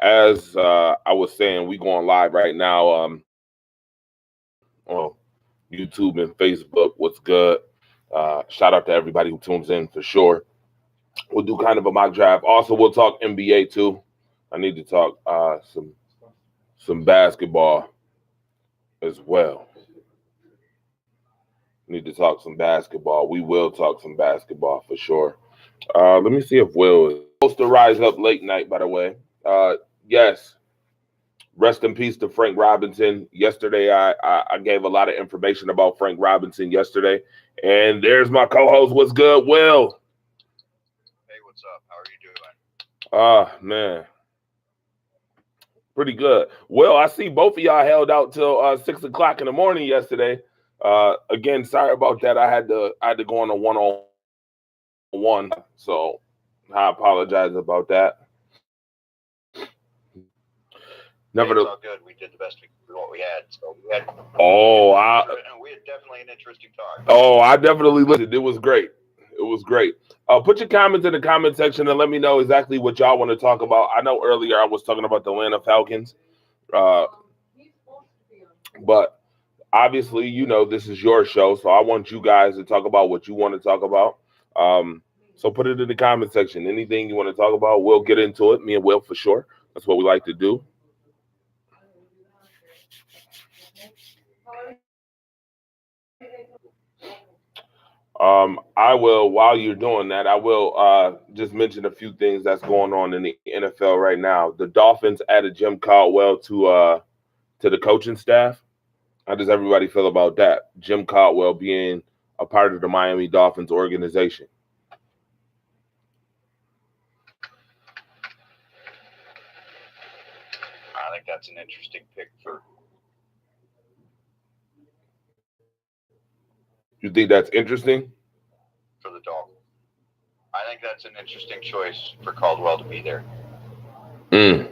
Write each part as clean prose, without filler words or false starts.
as I was saying, we going live right now on YouTube and Facebook. What's good? Shout out to everybody who tunes in for sure. We'll do kind of a mock draft. Also, we'll talk NBA too. I need to talk some basketball as well. Need to talk some basketball. We will talk some basketball for sure. Let me see if Will is supposed to rise up late night, by the way. Yes. Rest in peace to Frank Robinson. Yesterday, I gave a lot of information about Frank Robinson yesterday. And there's my co-host. What's good, Will? Hey, what's up? How are you doing? Man. Pretty good. Well, I see both of y'all held out till 6 o'clock in the morning yesterday. Again, sorry about that. I had to go on a one-on-one, so I apologize about that. It's all good. We did the best we could with what we had. So we had. We had definitely an interesting talk. I definitely listened. It was great. It was great. Put your comments in the comment section and let me know exactly what y'all want to talk about. I know earlier I was talking about the Atlanta Falcons, but obviously, you know, this is your show, so I want you guys to talk about what you want to talk about. So put it in the comment section. Anything you want to talk about, we'll get into it. Me and Will for sure. That's what we like to do. I will, while you're doing that, I will just mention a few things that's going on in the NFL right now. The Dolphins added Jim Caldwell to the coaching staff. How does everybody feel about that? Jim Caldwell being a part of the Miami Dolphins organization. I think that's an interesting pick for. You think that's interesting? For the Dolphins. I think that's an interesting choice for Caldwell to be there. Who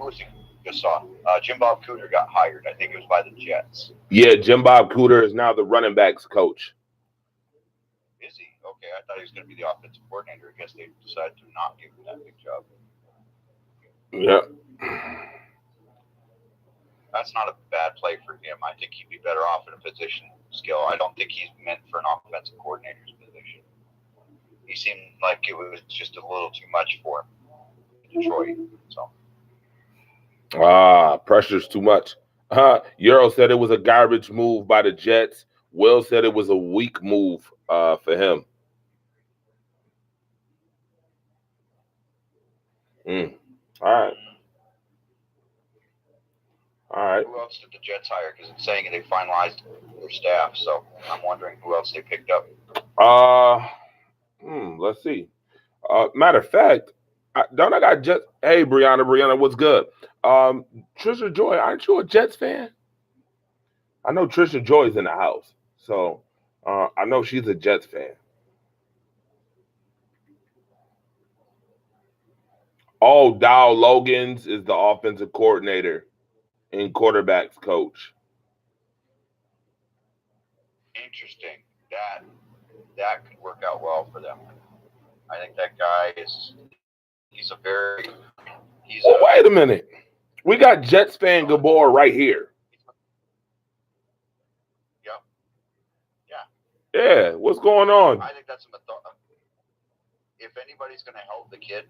was he? Just saw Jim Bob Cooter got hired. I think it was by the Jets. Yeah, Jim Bob Cooter is now the running backs coach. Is he? Okay, I thought he was going to be the offensive coordinator. I guess they decided to not give him that big job. Yeah. That's not a bad play for him. I think he'd be better off in a position skill. I don't think he's meant for an offensive coordinator's position. He seemed like it was just a little too much for him in Detroit. So. Pressure's too much. Euro said it was a garbage move by the Jets. Will said it was a weak move for him. All right. Who else did the Jets hire? Because it's saying they finalized their staff, so I'm wondering who else they picked up. Let's see. Matter of fact, I got Jets. Hey, Brianna, what's good? Trisha Joy, aren't you a Jets fan? I know Trisha Joy's in the house, so I know she's a Jets fan. Oh, Dow Logans is the offensive coordinator and quarterbacks coach. Interesting. That could work out well for them. I think that guy wait a minute. We got Jets fan Gabor right here. Yeah, what's going on? I think that's if anybody's going to help the kid,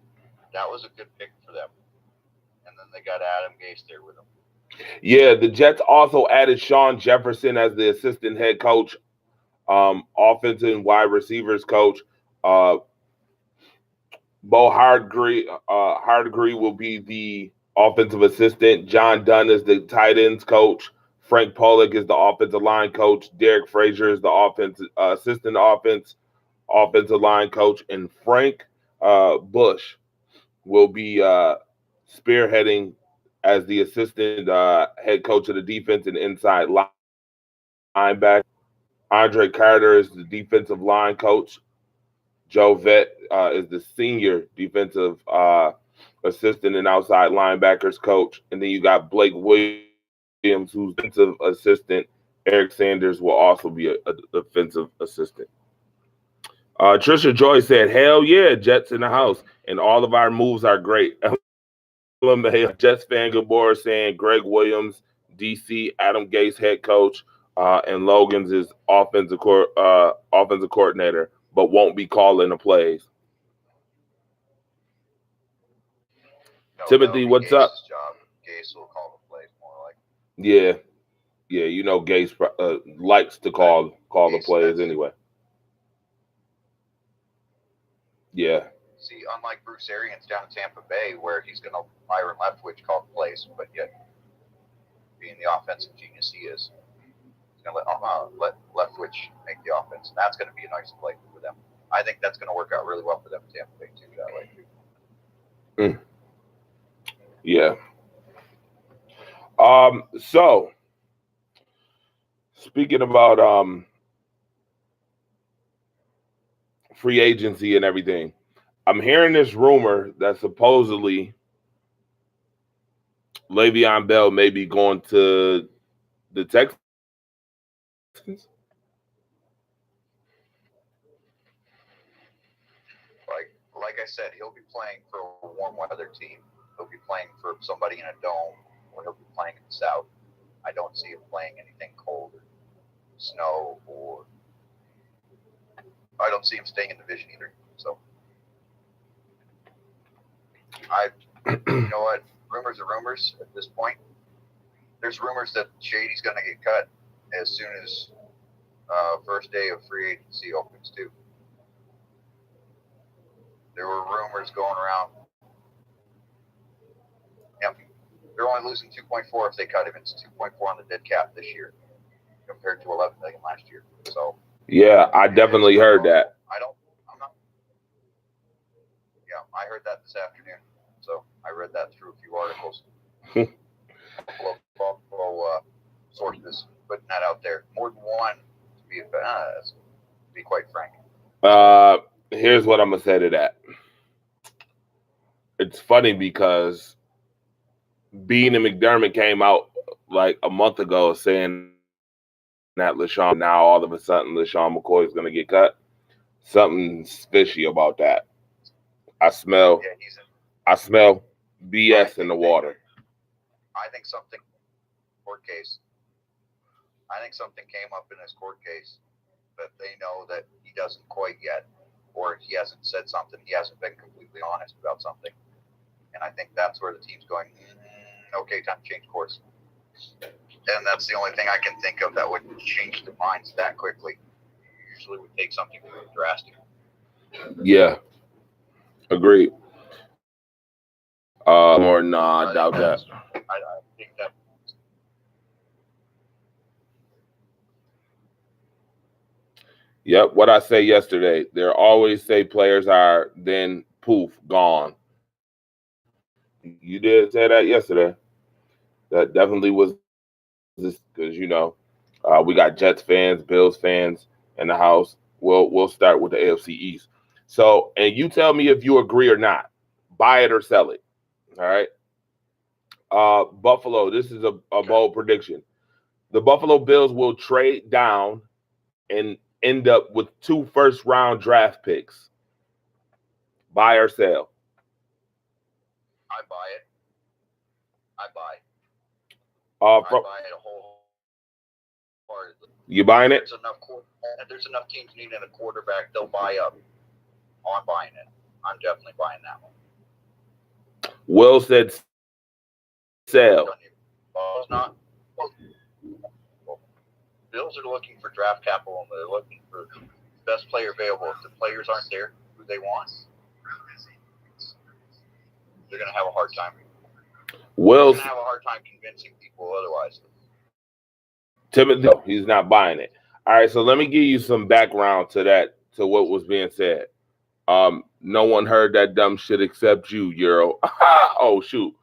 that was a good pick for them. And then they got Adam Gase there with them. Yeah, the Jets also added Sean Jefferson as the assistant head coach, offensive and wide receivers coach. Bo Hardgree will be the offensive assistant. John Dunn is the tight ends coach. Frank Pollock is the offensive line coach. Derek Frazier is the assistant offensive line coach. And Frank Bush will be spearheading as the assistant head coach of the defense and inside linebacker. Andre Carter is the defensive line coach. Joe Vett is the senior defensive assistant and outside linebackers coach. And then you got Blake Williams, who's defensive assistant. Eric Sanders will also be a defensive assistant. Trisha Joy said, hell yeah, Jets in the house. And all of our moves are great. Jets fan Gabor saying Greg Williams, DC, Adam Gase head coach, and Logan's is offensive coordinator, but won't be calling the plays. No, Timothy, what's Gase's up? Job. Gase will call the plays more like. Yeah. You know, Gase likes to call the plays anyway. Yeah. See, unlike Bruce Arians down in Tampa Bay, where he's going to Byron Leftwich call the plays, but yet being the offensive genius he is, he's going to let Leftwich make the offense. And that's going to be a nice play for them. I think that's going to work out really well for them in Tampa Bay too. That way too. Yeah. So speaking about free agency and everything, I'm hearing this rumor that supposedly Le'Veon Bell may be going to the Texans. Like I said, he'll be playing for a warm weather team. He'll be playing for somebody in a dome, or he'll be playing in the South. I don't see him playing anything cold or snow, or I don't see him staying in the division either. So, you know what? Rumors are rumors at this point. There's rumors that Shady's going to get cut as soon as first day of free agency opens too. There were rumors going around. Yeah, they're only losing 2.4 if they cut him. It's 2.4 on the dead cap this year compared to 11 million last year. So yeah, I definitely heard that. Yeah, I heard that this afternoon. So I read that through a few articles. Buffalo sources putting that out there. More than one, to be quite frank. Here's what I'm gonna say to that. It's funny because Bean and McDermott came out like a month ago saying that LeSean, now all of a sudden LeSean McCoy is gonna get cut. Something's fishy about that. I smell BS in the water. I think something came up in his court case that they know that he doesn't quite yet, or he hasn't said something, he hasn't been completely honest about something. And I think that's where the team's going, okay, time to change course. And that's the only thing I can think of that would change the minds that quickly. Usually would take something really drastic. Yeah. Agreed. Or I doubt that. I think that. Yep, what I say yesterday. There always say players are, then poof, gone. You did say that yesterday. That definitely was this because we got Jets fans, Bills fans in the house. We'll start with the AFC East. So, and you tell me if you agree or not. Buy it or sell it. All right. Buffalo, this is a bold prediction. The Buffalo Bills will trade down and end up with 2 first-round draft picks. Buy or sell? I buy it. I buy it wholeheartedly. You buying it? There's enough teams needing a quarterback. They'll buy up. Oh, I'm buying it. I'm definitely buying that one. Will said sell. It's not. Bills are looking for draft capital, and they're looking for the best player available. If the players aren't there who they want, they're going to have a hard time. Will's going to have a hard time convincing people otherwise. Timothy, no, he's not buying it. All right, so let me give you some background to what was being said. No one heard that dumb shit except you, Euro. Oh, shoot.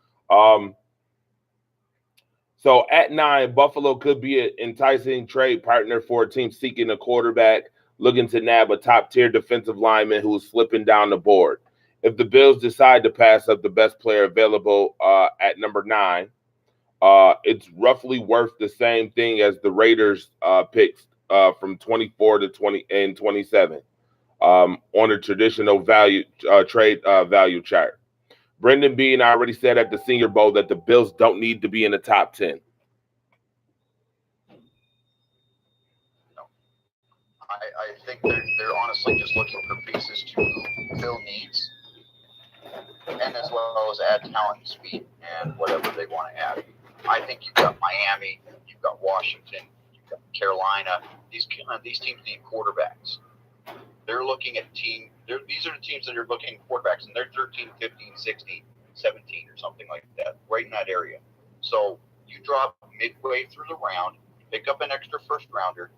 So at 9, Buffalo could be an enticing trade partner for a team seeking a quarterback, looking to nab a top-tier defensive lineman who's slipping down the board. If the Bills decide to pass up the best player available at number 9, it's roughly worth the same thing as the Raiders picks from 24 to 20 and 27 on a traditional value trade value chart. Brendan Bean already said at the Senior Bowl that the Bills don't need to be in the top 10. I think they're honestly just looking for pieces to fill needs, and as well as add talent and speed and whatever they want to add. I think you've got Miami, you've got Washington, you've got Carolina. These teams need quarterbacks. They're looking at these are the teams that are looking at quarterbacks, and they're 13, 15, 16, 17 or something like that, right in that area. So you drop midway through the round, pick up an extra first rounder.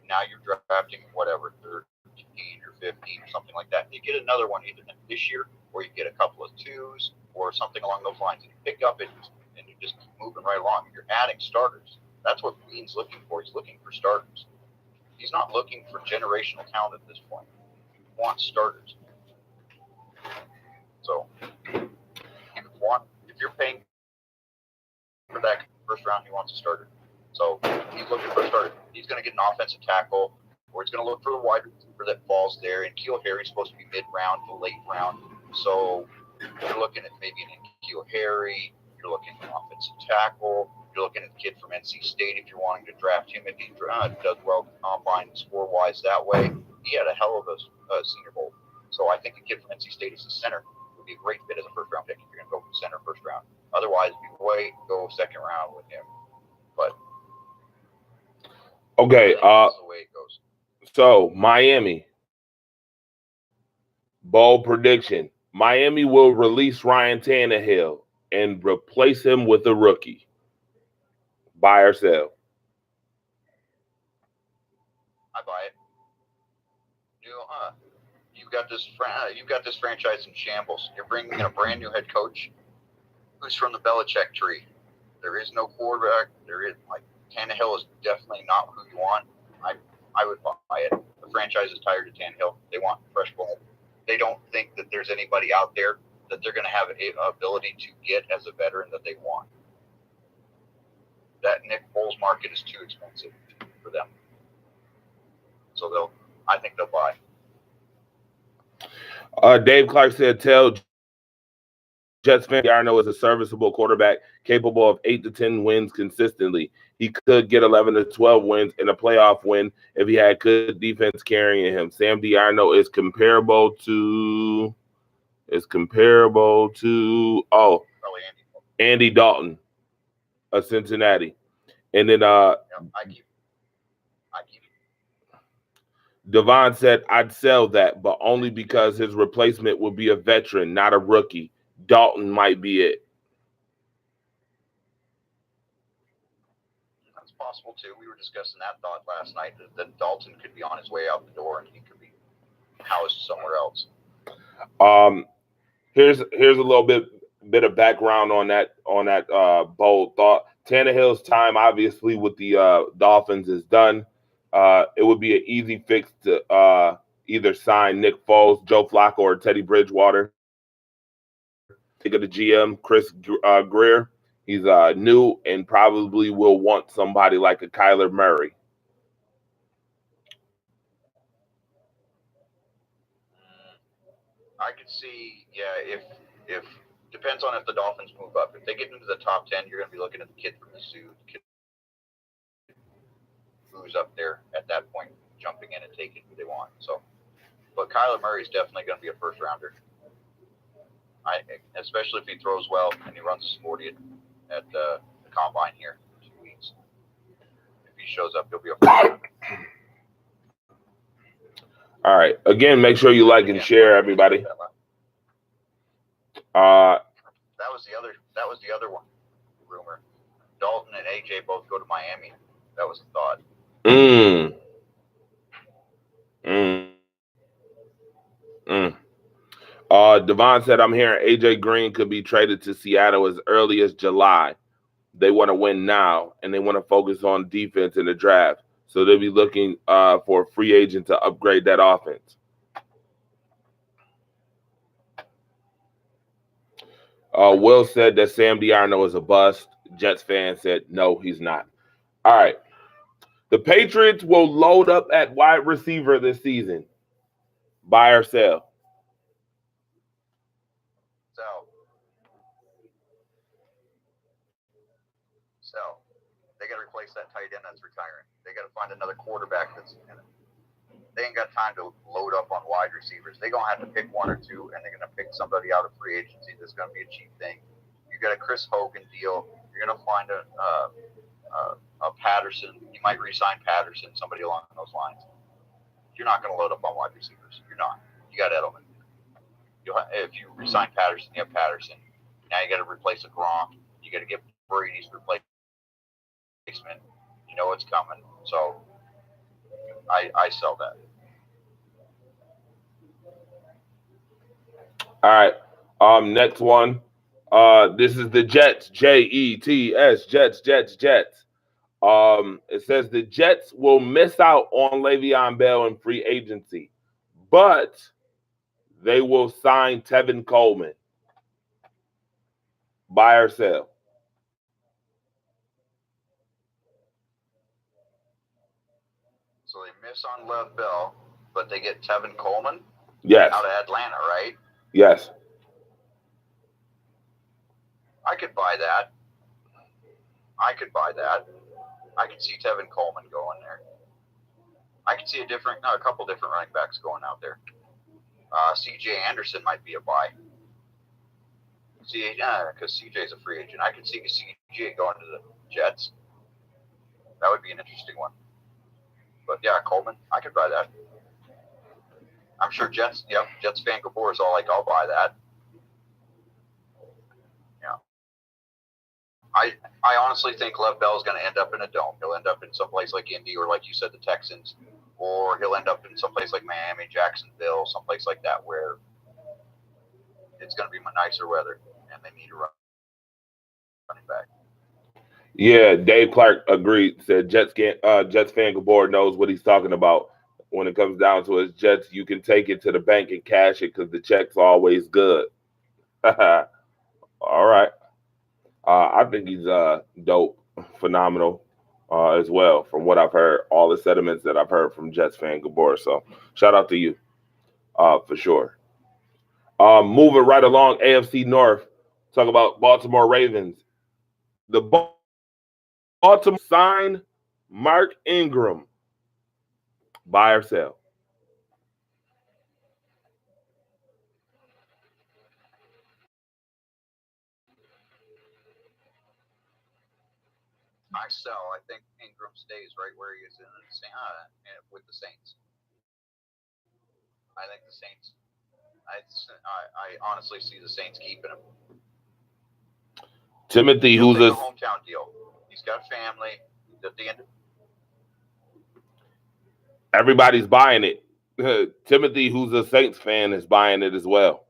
Now you're drafting whatever, 13 or 15 or something like that. You get another one either this year, or you get a couple of twos or something along those lines. And you pick up it, and you just keep moving right along. You're adding starters. That's what Bean's looking for. He's looking for starters. He's not looking for generational talent at this point. He wants starters. So if you're paying for that first round, he wants a starter. So he's looking for a starter. He's going to get an offensive tackle, or he's going to look for a wide receiver that falls there. And N'Keal Harry's supposed to be mid-round to late round. So you're looking at maybe an N'Keal Harry. You're looking at an offensive tackle. You're looking at the kid from NC State if you're wanting to draft him. If he does well combine score-wise that way, he had a hell of a Senior Bowl. So I think the kid from NC State as a center would be a great fit as a first-round pick if you're going to go center first round. Otherwise, go second round with him. But okay, that's the way it goes. So Miami, bold prediction: Miami will release Ryan Tannehill and replace him with a rookie. Buy or sell? I buy it. You've got this franchise in shambles. You're bringing in a brand new head coach who's from the Belichick tree. There is no quarterback. Tannehill is definitely not who you want. I would buy it. The franchise is tired of Tannehill. They want fresh blood. They don't think that there's anybody out there that they're going to have an ability to get as a veteran that they want. That Nick Foles market is too expensive for them. So I think they'll buy. Dave Clark said, tell Jets fans Yarno is a serviceable quarterback capable of 8 to 10 wins consistently. He could get 11 to 12 wins in a playoff win if he had good defense carrying him. Sam D'Arno is comparable to Andy Dalton of Cincinnati. And then I keep Devon said, I'd sell that, but only because his replacement would be a veteran, not a rookie. Dalton might be it. That's possible, too. We were discussing that thought last night, that Dalton could be on his way out the door and he could be housed somewhere else. Here's a little bit of background on that bold thought. Tannehill's time, obviously, with the Dolphins is done. It would be an easy fix to either sign Nick Foles, Joe Flacco, or Teddy Bridgewater. Think of the GM, Chris Greer. He's new and probably will want somebody like a Kyler Murray. I could see, if depends on if the Dolphins move up. If they get into the top 10, you're going to be looking at the kid from the zoo, who's up there at that point, jumping in and taking who they want. So, but Kyler Murray is definitely going to be a first rounder. Especially if he throws well and he runs a 40 at the combine here in 2 weeks. If he shows up, he'll be a first rounder. All right. Again, make sure you like and share, everybody. That was the other one. Rumor. Dalton and AJ both go to Miami. That was the thought. Devon said, I'm hearing AJ Green could be traded to Seattle as early as July. They want to win now, and they want to focus on defense in the draft. So they'll be looking for a free agent to upgrade that offense. Will said that Sam D'Arno is a bust. Jets fan said, no, he's not. All right. The Patriots will load up at wide receiver this season. Buy or sell? So, sell. They got to replace that tight end that's retiring. They got to find another quarterback that's in it. They ain't got time to load up on wide receivers. They're going to have to pick one or two, and they're going to pick somebody out of free agency that's going to be a cheap thing. You got a Chris Hogan deal. You're going to find a Patterson. You might re-sign Patterson, somebody along those lines. You're not going to load up on wide receivers. You're not. You got Edelman. If you resign Patterson, you have Patterson. Now you got to replace a Gronk. You got to get Brady's replacement. You know it's coming. So I sell that. All right. Next one. This is the Jets. Jets. Jets. It says the Jets will miss out on Le'Veon Bell in free agency, but they will sign Tevin Coleman. Buy or sell? So they miss on Lev Bell, but they get Tevin Coleman? Yes. Out of Atlanta, right? Yes. I could buy that. I could see Tevin Coleman going there. I could see a couple different running backs going out there. C.J. Anderson might be a buy. Because C.J.'s a free agent. I could see C.J. going to the Jets. That would be an interesting one. But yeah, Coleman, I could buy that. I'm sure Jets fan Gabor is all like, I'll buy that. Yeah. I honestly think Lev Bell is going to end up in a dome. He'll end up in some place like Indy or, like you said, the Texans. Or he'll end up in some place like Miami, Jacksonville, someplace like that where it's going to be nicer weather and they need a running back. Yeah, Dave Clark agreed. Said Jets fan Gabor knows what he's talking about. When it comes down to his Jets, you can take it to the bank and cash it because the check's always good. All right. I think he's dope, phenomenal as well, from what I've heard, all the sentiments that I've heard from Jets fan Gabor. So shout out to you for sure. Moving right along, AFC North, talk about Baltimore Ravens. The Baltimore signed Mark Ingram. Buy or sell? I sell. I think Ingram stays right where he is with the Saints. I think the Saints. I honestly see the Saints keeping him. Timothy, He'll who's take a hometown deal. He's got family. At the end. Everybody's buying it. Timothy, who's a Saints fan, is buying it as well.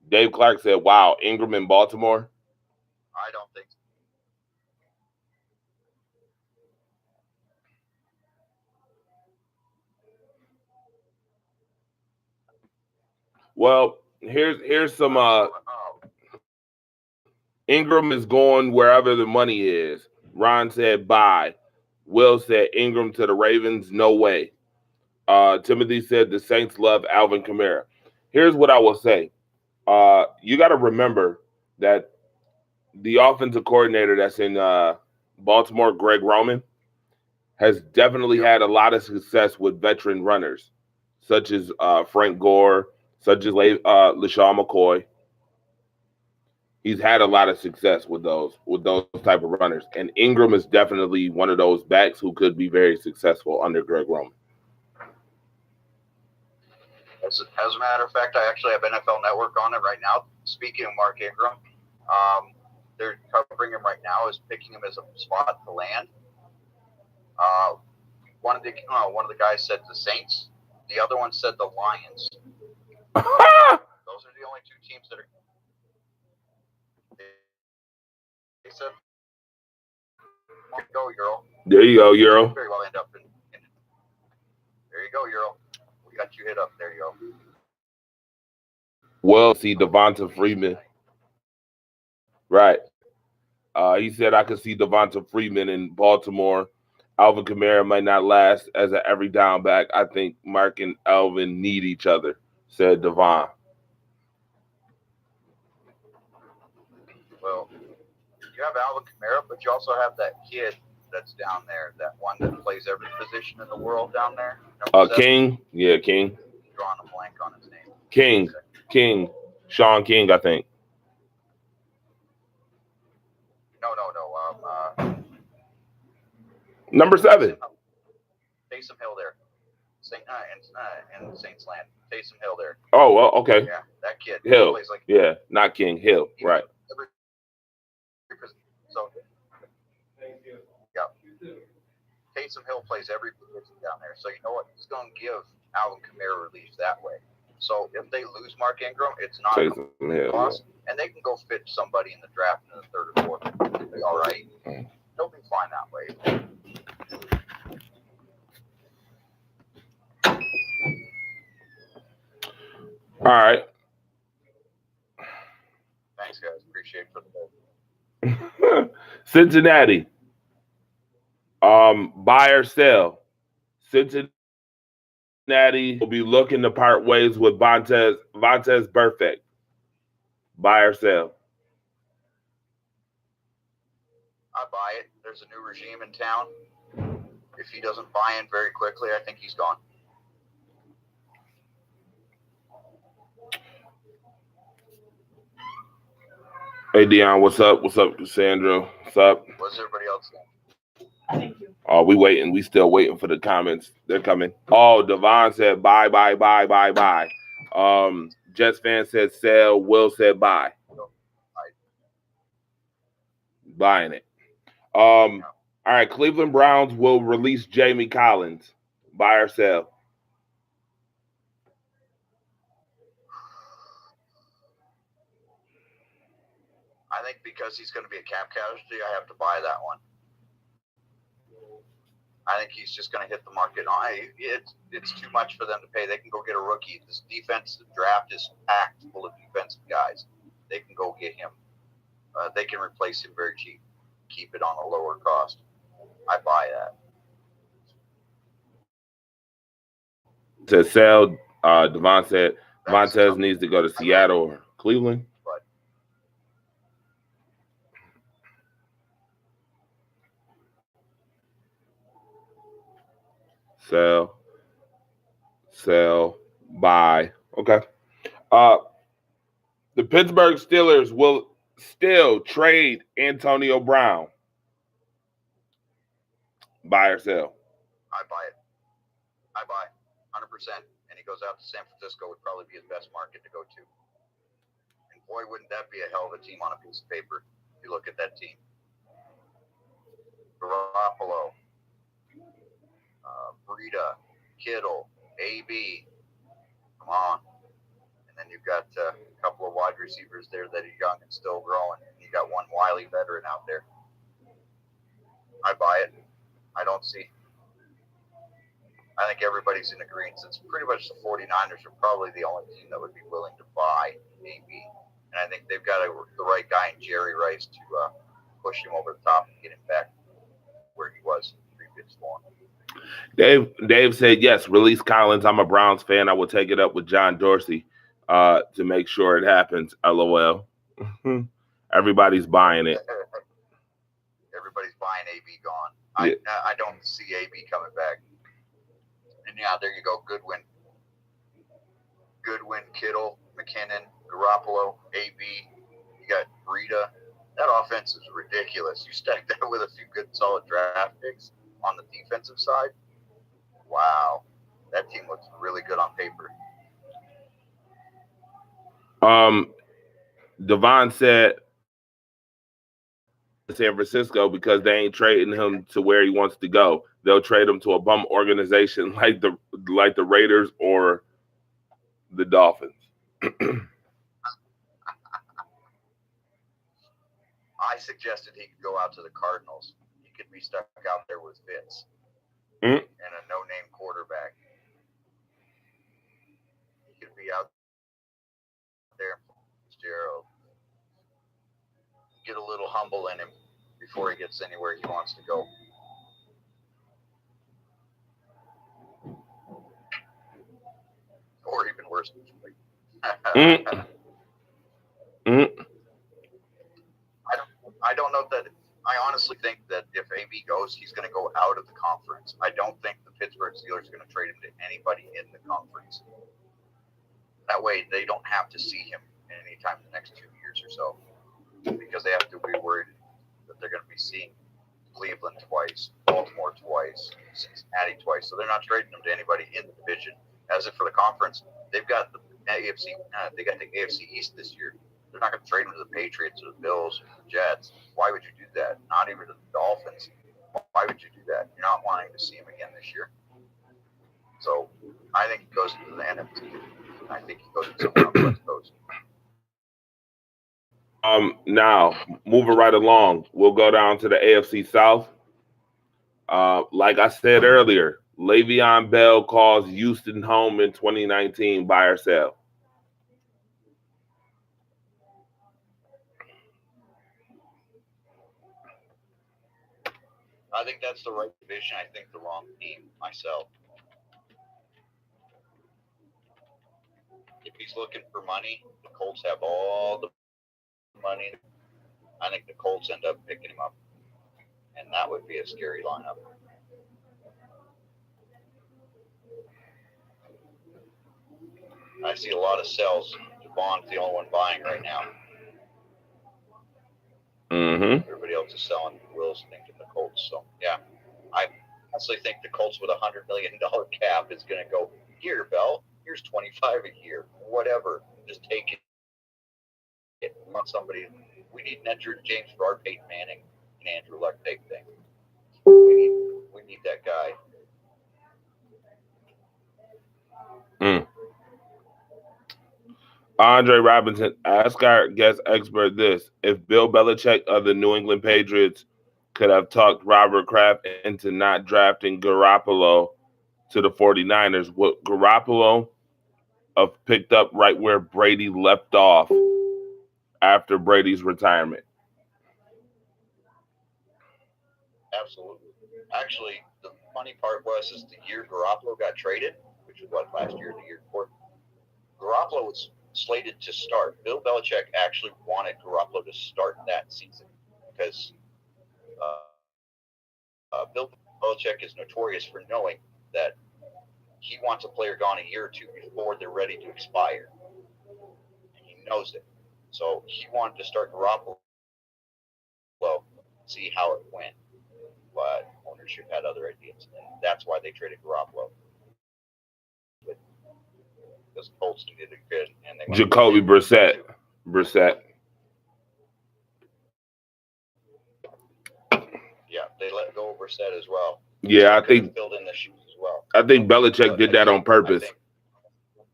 Dave Clark said, wow, Ingram in Baltimore? I don't think so. Well, here's some Ingram is going wherever the money is. Ron said buy. Will said Ingram to the Ravens, no way. Timothy said the Saints love Alvin Kamara. Here's what I will say. You got to remember that the offensive coordinator that's in Baltimore, Greg Roman, has definitely had a lot of success with veteran runners, such as Frank Gore, such as LaShawn McCoy. He's had a lot of success with those type of runners. And Ingram is definitely one of those backs who could be very successful under Greg Roman. As a matter of fact, I actually have NFL Network on it right now. Speaking of Mark Ingram, they're covering him right now as picking him as a spot to land. One of the guys said the Saints. The other one said the Lions. Those are the only two teams that are. They said, "Go Euro." There you go, Euro. Very well end up in. There you go, Euro. We got you hit up. There you go. Well, see Devonta Freeman. Right. He said I could see Devonta Freeman in Baltimore. Alvin Kamara might not last as an every down back. I think Mark and Alvin need each other, said Devon. Well, You have Alvin Kamara, but you also have that kid that's down there, that one that plays every position in the world down there. King. Yeah, King. Drawing a blank on his name. King. Sean King, I think. No. Number 7. Taysom Hill there. In Saints Land. Taysom Hill there. Oh, well, okay. Yeah, that kid. Hill. Plays like, yeah, not King. Hill. Right. So, yeah. Taysom Hill plays every position down there. So, you know what? He's going to give Alvin Kamara relief that way. So, if they lose Mark Ingram, it's not a loss. And they can go fit somebody in the draft in the 3rd or 4th. They'll be all right. They'll be fine that way. All right. Thanks, guys. Appreciate it for the Cincinnati. Buy or sell. Cincinnati will be looking to part ways with Vontaze Burfict. Buy or sell. I buy it. There's a new regime in town. If he doesn't buy in very quickly, I think he's gone. Hey, Dion, what's up? What's up, Cassandra? What's up? What's everybody else saying? Thank you. Oh, we waiting. We still waiting for the comments. They're coming. Oh, Devon said buy. Jets fan said sell. Will said buy. Buying it. All right. Cleveland Browns will release Jamie Collins. Buy or sell? I think because he's going to be a cap casualty, I have to buy that one. I think he's just going to hit the market. It's too much for them to pay. They can go get a rookie. This defensive draft is packed full of defensive guys. They can go get him. They can replace him very cheap. Keep it on a lower cost. I buy that. To sell, Devon said Montez needs to go to Seattle or Cleveland. Sell, buy. Okay. The Pittsburgh Steelers will still trade Antonio Brown. Buy or sell? I buy it. I buy 100%. And he goes out to San Francisco would probably be his best market to go to. And boy, wouldn't that be a hell of a team on a piece of paper if you look at that team. Garoppolo, Breida, Kittle, AB. Come on. And then you've got a couple of wide receivers there that are young and still growing. And you got one wily veteran out there. I buy it. I don't see. I think everybody's in agreement. It's pretty much the 49ers are probably the only team that would be willing to buy AB. And I think they've got the right guy in Jerry Rice to push him over the top and get him back where he was in previous form. Dave said, yes, release Collins. I'm a Browns fan. I will take it up with John Dorsey to make sure it happens. LOL. Everybody's buying it. Everybody's buying AB gone. Yeah. I don't see AB coming back. And yeah, there you go. Goodwin, Kittle, McKinnon, Garoppolo, AB. You got Breida. That offense is ridiculous. You stack that with a few good, solid draft picks on the defensive side. Wow, that team looks really good on paper. Devon said San Francisco because they ain't trading him to where he wants to go. They'll trade him to a bum organization like the Raiders or the Dolphins. I suggested he could go out to the Cardinals. He could be stuck out there with Fitz Mm-hmm. and a no-name quarterback. He could be out there, Gerald. Get a little humble in him before he gets anywhere he wants to go. Or even worse. Mm-hmm. I don't know that. I honestly think that if AB goes, he's going to go out of the conference. I don't think the Pittsburgh Steelers are going to trade him to anybody in the conference. That way, they don't have to see him anytime in the next 2 years or so, because they have to be worried that they're going to be seeing Cleveland twice, Baltimore twice, Cincinnati twice. So they're not trading him to anybody in the division. As if for the conference, they've got the AFC. They got the AFC East this year. They're not going to trade him to the Patriots or the Bills or the Jets. Why would you do that? Not even to the Dolphins. Why would you do that? You're not wanting to see him again this year. So I think he goes to the NFC. I think he goes to somewhere on the West Coast. Now, moving right along, we'll go down to the AFC South. Like I said earlier, Le'Veon Bell calls Houston home in 2019, buy or sell. I think that's the right division. I think the wrong team myself. If he's looking for money, the Colts have all the money. I think the Colts end up picking him up, and that would be a scary lineup. I see a lot of sells. Javon's the only one buying right now. Mm-hmm. Everybody else is selling. Will's thinking the Colts. So, yeah, I honestly think the Colts with $100 million cap is going to go, here, Bell, here's $25 a year, whatever. Just take it. We want somebody. We need an Andrew James for our Peyton Manning and Andrew Luck type thing. We need that guy. Andre Robinson, ask our guest expert this. If Bill Belichick of the New England Patriots could have talked Robert Kraft into not drafting Garoppolo to the 49ers, would Garoppolo have picked up right where Brady left off after Brady's retirement? Absolutely. Actually, the funny part is the year Garoppolo got traded, which was what, last year, the year before, Garoppolo was slated to start. Bill Belichick actually wanted Garoppolo to start that season because Bill Belichick is notorious for knowing that he wants a player gone a year or two before they're ready to expire. And he knows it. So he wanted to start Garoppolo, see how it went. But ownership had other ideas. And that's why they traded Garoppolo. Because Colts needed a good, and they Jacoby Brissett. Yeah, they let go of Brissett as well. Yeah, I think filled in the shoes as well. I think Belichick did that on purpose.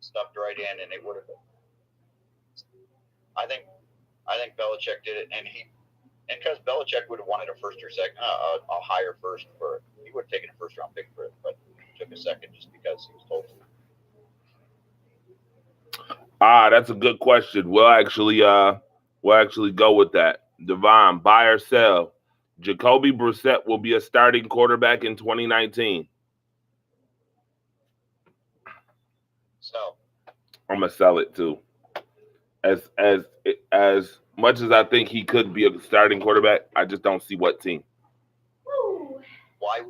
Stuffed right in, and it would have been. I think Belichick did it, and because Belichick would have wanted a first or second, a higher first for it. He would have taken a first round pick for it, but he took a second just because he was told to. That's a good question. We'll actually go with that. Devon, buy or sell? Jacoby Brissett will be a starting quarterback in 2019. So I'm gonna sell it too. As much as I think he could be a starting quarterback, I just don't see what team. Why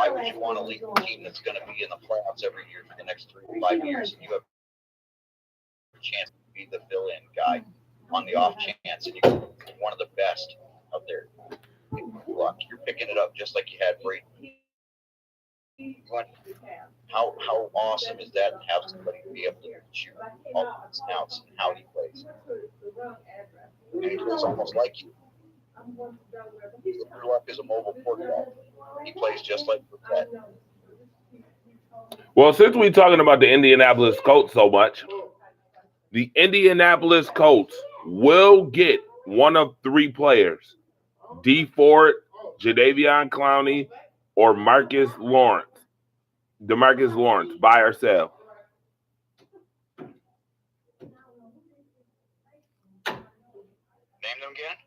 would you want to lead a team that's going to be in the playoffs every year for the next 3 to 5 years, and you have a chance to be the fill-in guy on the off chance, and you're one of the best out there? Luck, you're picking it up just like you had Brady. How awesome is that to have somebody be able to shoot all the ins and outs and how he plays? And he plays almost like you. Andrew Luck is a mobile quarterback. He plays just like that. Well, since we're talking about the Indianapolis Colts so much, the Indianapolis Colts will get one of 3 players: Dee Ford, Jadeveon Clowney, or DeMarcus Lawrence, buy or sell? Name them again.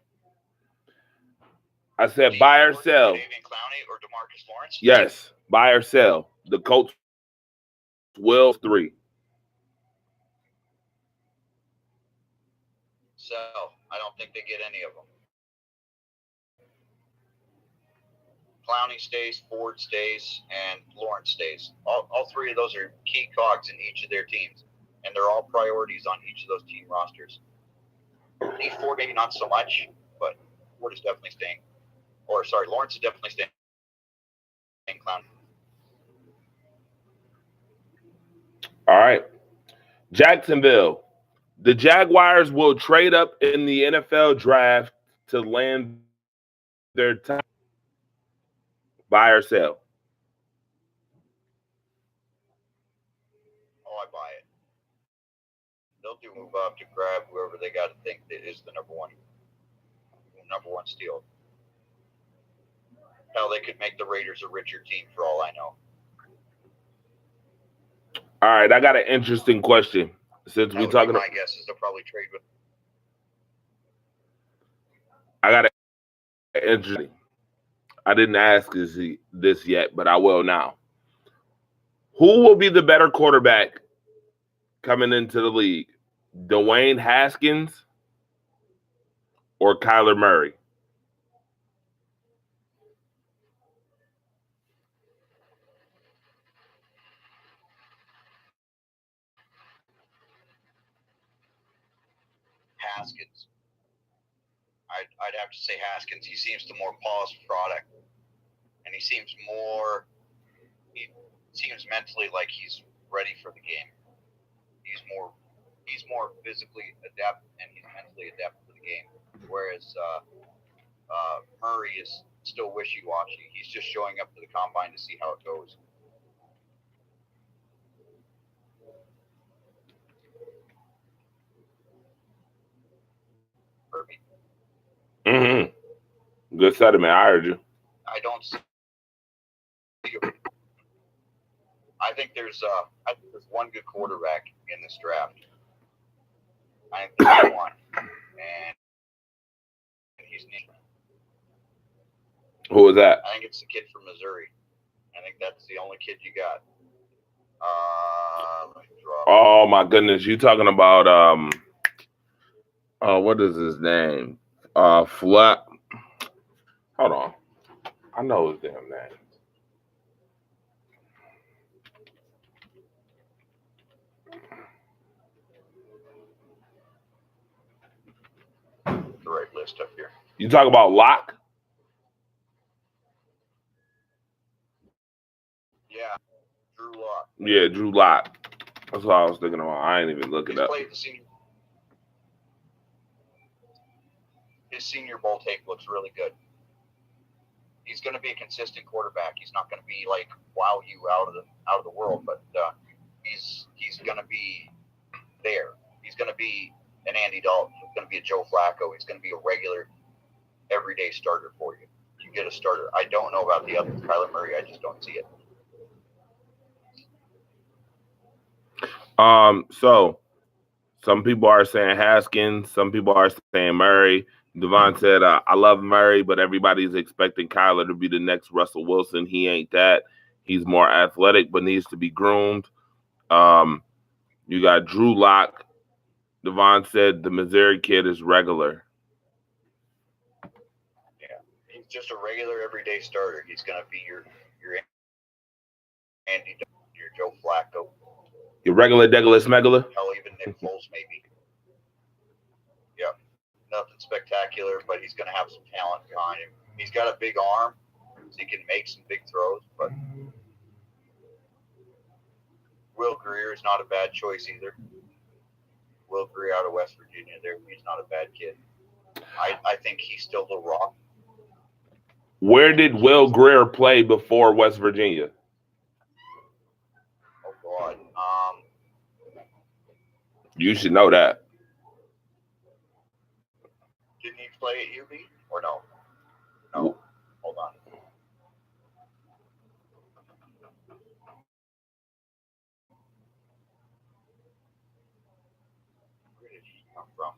I said buy or sell. Jadeveon Clowney or DeMarcus Lawrence? Yes, buy or sell. The Colts will 3. So I don't think they get any of them. Clowney stays, Ford stays, and Lawrence stays. All three of those are key cogs in each of their teams, and they're all priorities on each of those team rosters. Need Ford maybe not so much, but Ford is definitely staying. Lawrence is definitely staying. Clowney. All right. Jacksonville. The Jaguars will trade up in the NFL draft to land their top. Buy or sell? Oh, I buy it. They'll move up to grab whoever they got to think that is the number one steal. Hell, they could make the Raiders a richer team for all I know. All right, I got an interesting question. Since we're talking, my guess is they'll probably trade with. I got an interesting. I didn't ask this yet, but I will now. Who will be the better quarterback coming into the league? Dwayne Haskins or Kyler Murray? Haskins. I'd have to say Haskins. He seems the more polished product, and he seems mentally like he's ready for the game. He's more physically adept, and he's mentally adept for the game. Whereas Murray is still wishy-washy. He's just showing up to the combine to see how it goes. Mm-hmm. Good sentiment. I heard you. I don't see. I think there's one good quarterback in this draft. I think there's one, and he's neat. Who is that? I think it's the kid from Missouri. I think that's the only kid you got. Oh my goodness, you talking about what is his name? Flat. Hold on, I know his damn name. The right list up here. You talk about Locke? Yeah, Drew Lock. Yeah, Drew Lock. That's what I was thinking about. I ain't even looking up. His Senior Bowl tape looks really good. He's going to be a consistent quarterback. He's not going to be like wow you out of the world, but he's going to be there. He's going to be an Andy Dalton. He's going to be a Joe Flacco. He's going to be a regular, everyday starter for you. You get a starter. I don't know about the other Kyler Murray. I just don't see it. So some people are saying Haskins. Some people are saying Murray. Devon said, I love Murray, but everybody's expecting Kyler to be the next Russell Wilson. He ain't that. He's more athletic, but needs to be groomed. You got Drew Lock. Devon said the Missouri kid is regular. Yeah, he's just a regular everyday starter. He's going to be your Andy, your Joe Flacco. Your regular Douglas Megala? Hell, even Nick Foles maybe. Yeah, nothing spectacular, but he's going to have some talent behind him. He's got a big arm, so he can make some big throws, but Will Grier is not a bad choice either. Will Grier out of West Virginia there. He's not a bad kid. I think he's still the rock. Where did Will Grier play before West Virginia? Oh, God. You should know that. Didn't he play at UB or no? No. Hold on. Where did he come from?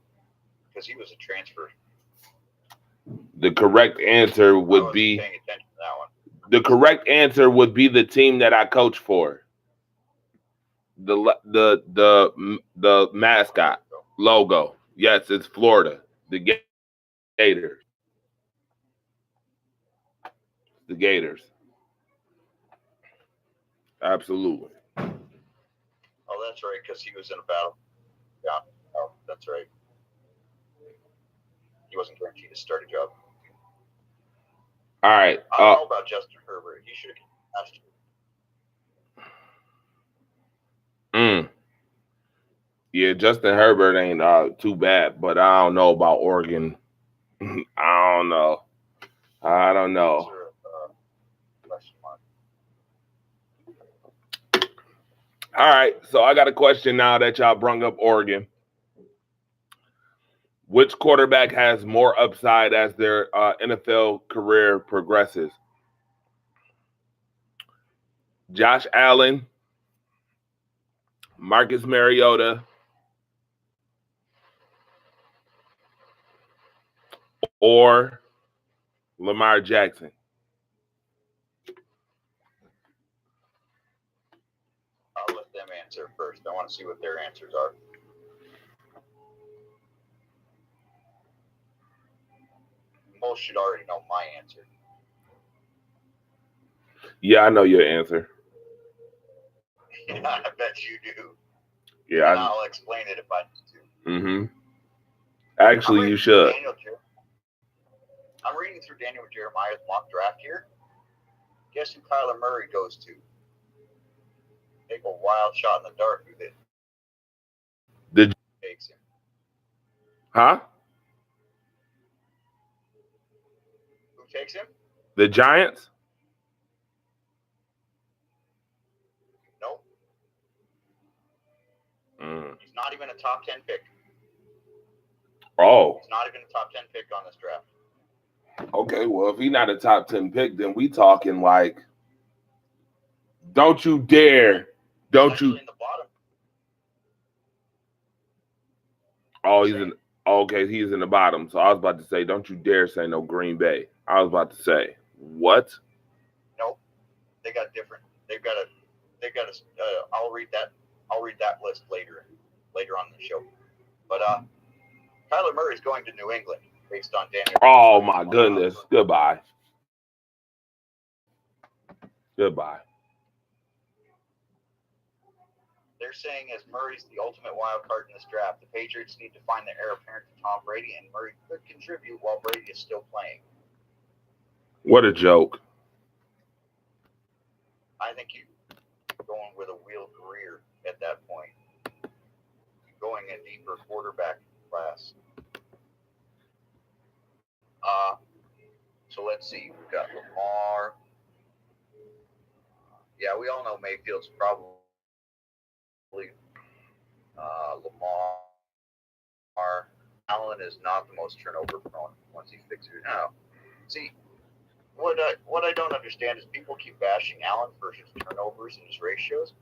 Because he was a transfer. The correct answer would be paying attention to that one. The correct answer would be the team that I coach for. The mascot logo. Yes, it's Florida. The Gators. The Gators. Absolutely. Oh, that's right, because he was in a battle. Yeah, oh, that's right. He wasn't guaranteed a starting job. All right. I don't know about Justin Herbert. He should have asked. Yeah, Justin Herbert ain't too bad, but I don't know about Oregon. I don't know. All right, so I got a question now that y'all brung up Oregon. Which quarterback has more upside as their NFL career progresses? Josh Allen, Marcus Mariota, or Lamar Jackson? I'll let them answer first. I want to see what their answers are. Most should already know my answer. Yeah, I know your answer. I bet you do. Yeah, and I'll explain it if I need to. Mm-hmm. Actually, you should. I'm reading through Daniel Jeremiah's mock draft here. Guess who Kyler Murray goes to? Take a wild shot in the dark with it. Takes him. Huh? Who takes him? The Giants? Nope. He's not even a top 10 pick. Oh. He's not even a top 10 pick on this draft. Okay, well, if he's not a top 10 pick, then we talking like, don't you dare. Don't you. In the bottom. Oh, he's in the bottom. So I was about to say, don't you dare say no Green Bay. I was about to say, what? Nope. They got different. They've got a I'll read that list later on the show. But Kyler Murray's going to New England based on Daniel. Oh my goodness. Goodbye. Goodbye. They're saying as Murray's the ultimate wild card in this draft, the Patriots need to find the heir apparent to Tom Brady, and Murray could contribute while Brady is still playing. What a joke. I think you're going with a Will Greer at that point. Going a deeper quarterback class. So let's see. We've got Lamar. Yeah, we all know Mayfield's probably Lamar. Allen is not the most turnover prone once he figures it out. See, what I don't understand is people keep bashing Allen for his turnovers and his ratios.